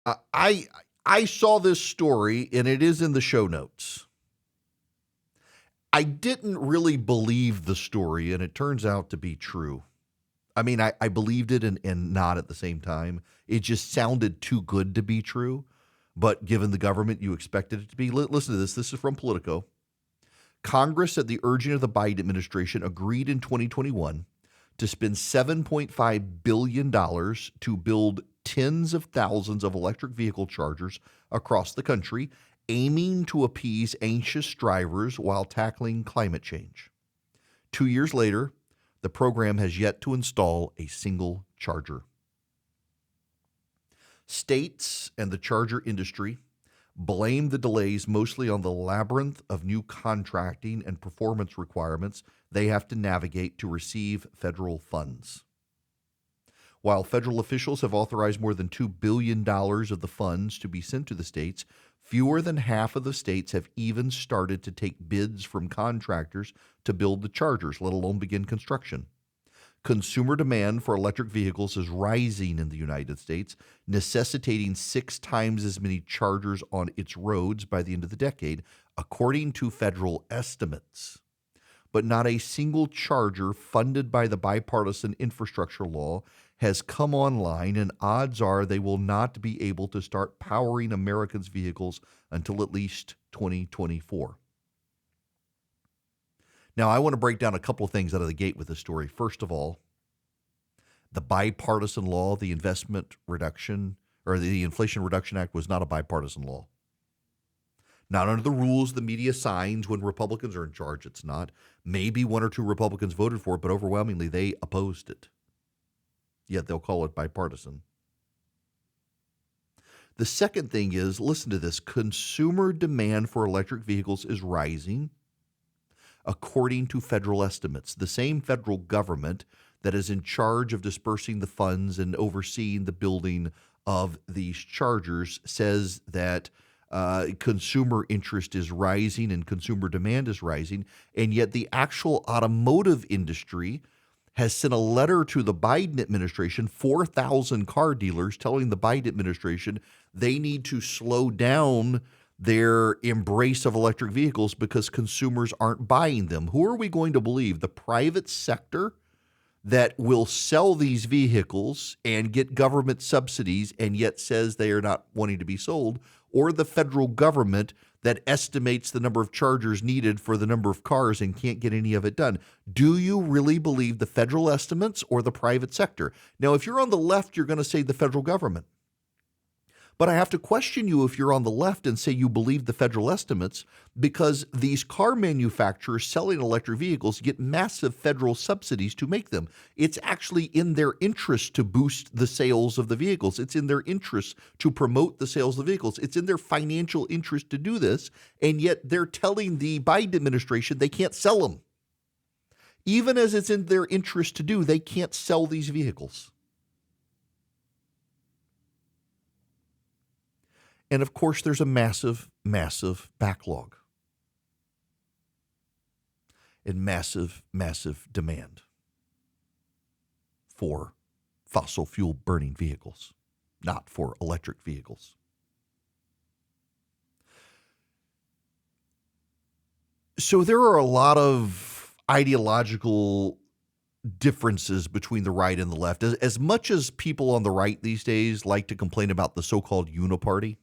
I saw this story, and it is in the show notes. I didn't really believe the story, and it turns out to be true. I mean, I believed it and not at the same time. It just sounded too good to be true. But given the government, you expected it to be. Listen to this. This is from Politico. Congress, at the urging of the Biden administration, agreed in 2021 to spend $7.5 billion to build tens of thousands of electric vehicle chargers across the country, aiming to appease anxious drivers while tackling climate change. 2 years later, the program has yet to install a single charger. States and the charger industry blame the delays mostly on the labyrinth of new contracting and performance requirements they have to navigate to receive federal funds. While federal officials have authorized more than $2 billion of the funds to be sent to the states, fewer than half of the states have even started to take bids from contractors to build the chargers, let alone begin construction. Consumer demand for electric vehicles is rising in the United States, necessitating 6 times as many chargers on its roads by the end of the decade, according to federal estimates. But not a single charger funded by the bipartisan infrastructure law has come online, and odds are they will not be able to start powering Americans' vehicles until at least 2024. Now, I want to break down a couple of things out of the gate with this story. First of all, the bipartisan law, the Investment Reduction, or the Inflation Reduction Act, was not a bipartisan law. Not under the rules the media signs when Republicans are in charge, it's not. Maybe 1 or 2 Republicans voted for it, but overwhelmingly they opposed it. Yet they'll call it bipartisan. The second thing is, listen to this, consumer demand for electric vehicles is rising according to federal estimates. The same federal government that is in charge of dispersing the funds and overseeing the building of these chargers says that consumer interest is rising and consumer demand is rising, and yet the actual automotive industry has sent a letter to the Biden administration, 4,000 car dealers, telling the Biden administration they need to slow down their embrace of electric vehicles because consumers aren't buying them. Who are we going to believe? The private sector that will sell these vehicles and get government subsidies and yet says they are not wanting to be sold, or the federal government that estimates the number of chargers needed for the number of cars and can't get any of it done? Do you really believe the federal estimates or the private sector? Now, if you're on the left, you're going to say the federal government. But I have to question you if you're on the left and say you believe the federal estimates, because these car manufacturers selling electric vehicles get massive federal subsidies to make them. It's actually in their interest to boost the sales of the vehicles. It's in their interest to promote the sales of the vehicles. It's in their financial interest to do this, and yet they're telling the Biden administration they can't sell them. Even as it's in their interest to do, they can't sell these vehicles. And of course, there's a massive, massive backlog and massive, massive demand for fossil fuel burning vehicles, not for electric vehicles. So there are a lot of ideological differences between the right and the left. As much as people on the right these days like to complain about the so-called uniparty,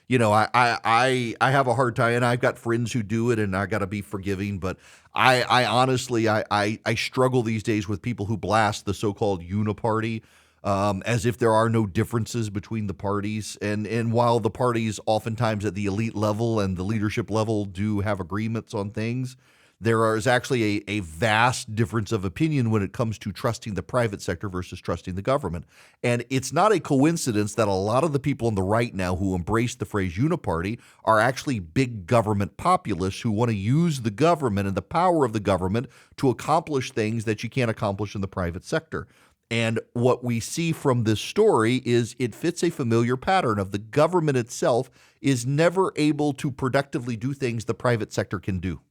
you know, I have a hard time, and I've got friends who do it, and I got to be forgiving. But I honestly, I struggle these days with people who blast the so-called uniparty as if there are no differences between the parties. And while the parties oftentimes at the elite level and the leadership level do have agreements on things, there is actually a vast difference of opinion when it comes to trusting the private sector versus trusting the government. And it's not a coincidence that a lot of the people on the right now who embrace the phrase uniparty are actually big government populists who want to use the government and the power of the government to accomplish things that you can't accomplish in the private sector. And what we see from this story is it fits a familiar pattern of the government itself is never able to productively do things the private sector can do.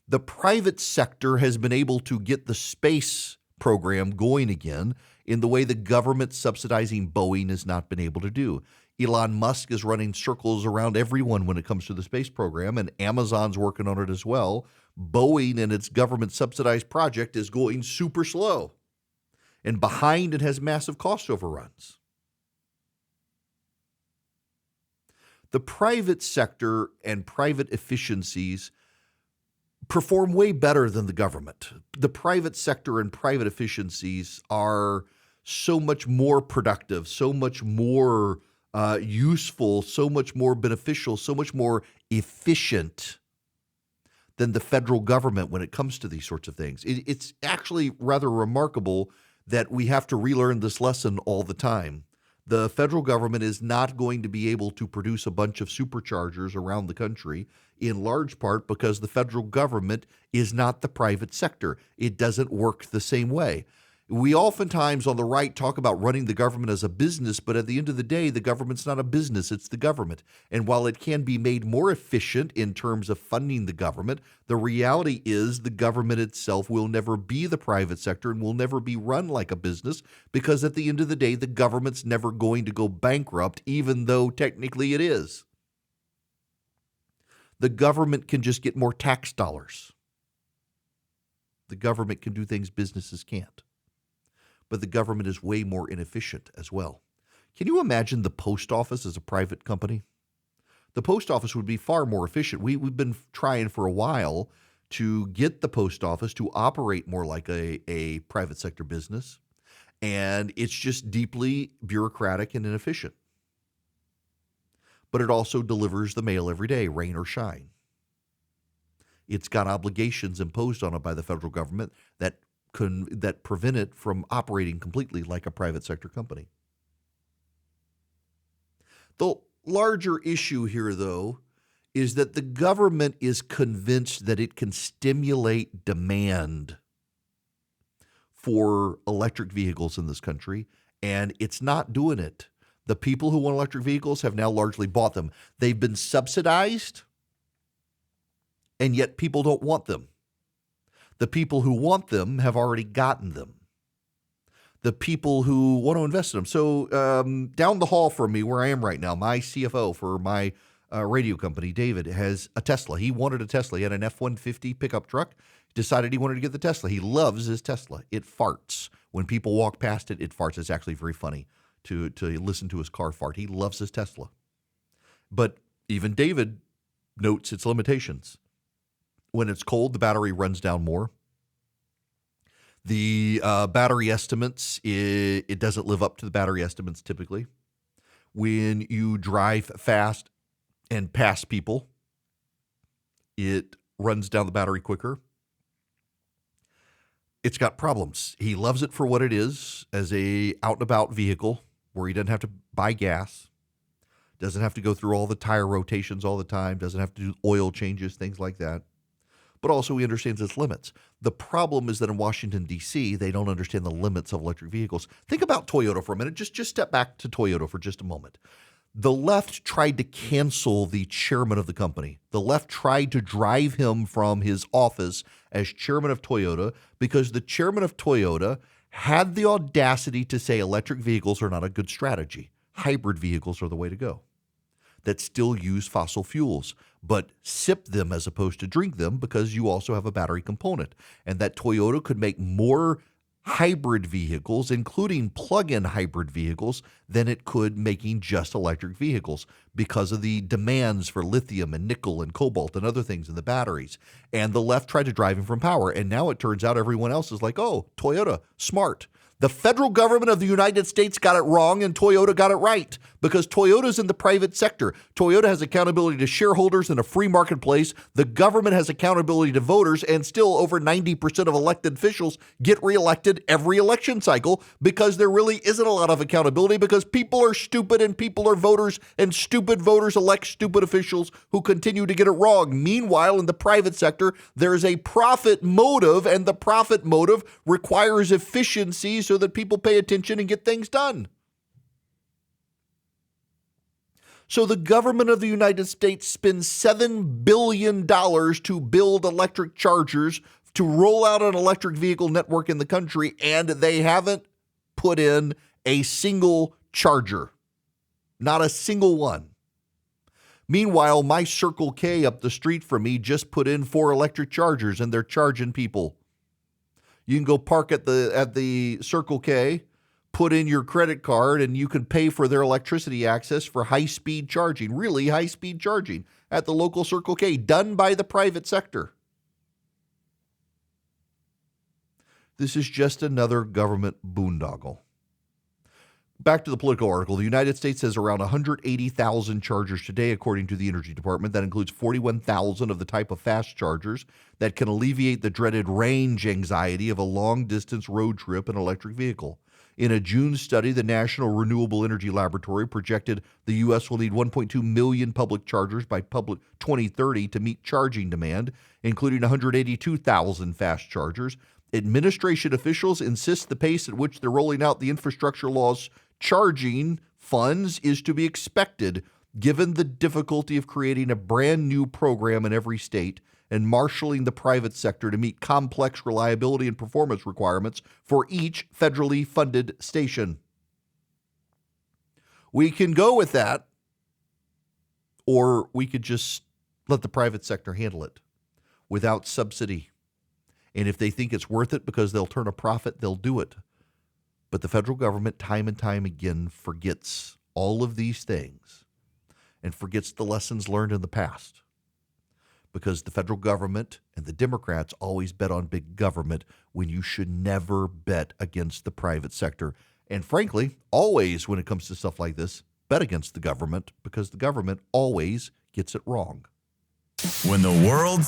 The private sector has been able to get the space program going again. in the way the government subsidizing Boeing has not been able to do. Elon Musk is running circles around everyone when it comes to the space program, and Amazon's working on it as well. Boeing and its government subsidized project is going super slow. And behind it has massive cost overruns. The private sector and private efficiencies perform way better than the government. The private sector and private efficiencies are so much more productive, so much more useful, so much more beneficial, so much more efficient than the federal government when it comes to these sorts of things. It's actually rather remarkable that we have to relearn this lesson all the time. The federal government is not going to be able to produce a bunch of superchargers around the country, in large part because the federal government is not the private sector. It doesn't work the same way. We oftentimes on the right talk about running the government as a business, but at the end of the day, the government's not a business, it's the government. And while it can be made more efficient in terms of funding the government, the reality is the government itself will never be the private sector and will never be run like a business, because at the end of the day, the government's never going to go bankrupt, even though technically it is. The government can just get more tax dollars. The government can do things businesses can't. But the government is way more inefficient as well. Can you imagine the post office as a private company? The post office would be far more efficient. We've been trying for a while to get the post office to operate more like a private sector business, and it's just deeply bureaucratic and inefficient. But it also delivers the mail every day, rain or shine. It's got obligations imposed on it by the federal government that prevent it from operating completely like a private sector company. The larger issue here, though, is that the government is convinced that it can stimulate demand for electric vehicles in this country, and it's not doing it. The people who want electric vehicles have now largely bought them. They've been subsidized, and yet people don't want them. The people who want them have already gotten them. The people who want to invest in them. So down the hall from me, where I am right now, my CFO for my radio company, David, has a Tesla. He wanted a Tesla. He had an F-150 pickup truck. Decided he wanted to get the Tesla. He loves his Tesla. It farts. When people walk past it, it farts. It's actually very funny to listen to his car fart. He loves his Tesla. But even David notes its limitations. When it's cold, the battery runs down more. The battery estimates, it doesn't live up to the battery estimates typically. When you drive fast and pass people, it runs down the battery quicker. It's got problems. He loves it for what it is, as a out-and-about vehicle where he doesn't have to buy gas, doesn't have to go through all the tire rotations all the time, doesn't have to do oil changes, things like that. But also he understands its limits. The problem is that in Washington, D.C., they don't understand the limits of electric vehicles. Think about Toyota for a minute. Just step back to Toyota for just a moment. The left tried to cancel the chairman of the company. The left tried to drive him from his office as chairman of Toyota because the chairman of Toyota had the audacity to say electric vehicles are not a good strategy. Hybrid vehicles are the way to go. That still use fossil fuels, but sip them as opposed to drink them because you also have a battery component. And that Toyota could make more hybrid vehicles, including plug-in hybrid vehicles, than it could making just electric vehicles because of the demands for lithium and nickel and cobalt and other things in the batteries. And the left tried to drive him from power. And now it turns out everyone else is like, oh, Toyota, smart. The federal government of the United States got it wrong and Toyota got it right because Toyota's in the private sector. Toyota has accountability to shareholders in a free marketplace. The government has accountability to voters, and still over 90% of elected officials get reelected every election cycle because there really isn't a lot of accountability because people are stupid and people are voters, and stupid voters elect stupid officials who continue to get it wrong. Meanwhile, in the private sector, there is a profit motive, and the profit motive requires efficiency so that people pay attention and get things done. So the government of the United States spends $7 billion to build electric chargers to roll out an electric vehicle network in the country, and they haven't put in a single charger. Not a single one. Meanwhile, my Circle K up the street from me just put in 4 electric chargers, and they're charging people. You can go park at the Circle K, put in your credit card, and you can pay for their electricity access for high-speed charging, really high-speed charging at the local Circle K, done by the private sector. This is just another government boondoggle. Back to the Politico article. The United States has around 180,000 chargers today, according to the Energy Department. That includes 41,000 of the type of fast chargers that can alleviate the dreaded range anxiety of a long-distance road trip in an electric vehicle. In a June study, the National Renewable Energy Laboratory projected the U.S. will need 1.2 million public chargers by 2030 to meet charging demand, including 182,000 fast chargers. Administration officials insist the pace at which they're rolling out the infrastructure law's charging funds is to be expected, given the difficulty of creating a brand new program in every state and marshaling the private sector to meet complex reliability and performance requirements for each federally funded station. We can go with that, or we could just let the private sector handle it without subsidy. And if they think it's worth it because they'll turn a profit, they'll do it. But the federal government time and time again forgets all of these things and forgets the lessons learned in the past. Because the federal government and the Democrats always bet on big government when you should never bet against the private sector. And frankly, always when it comes to stuff like this, bet against the government because the government always gets it wrong. When the world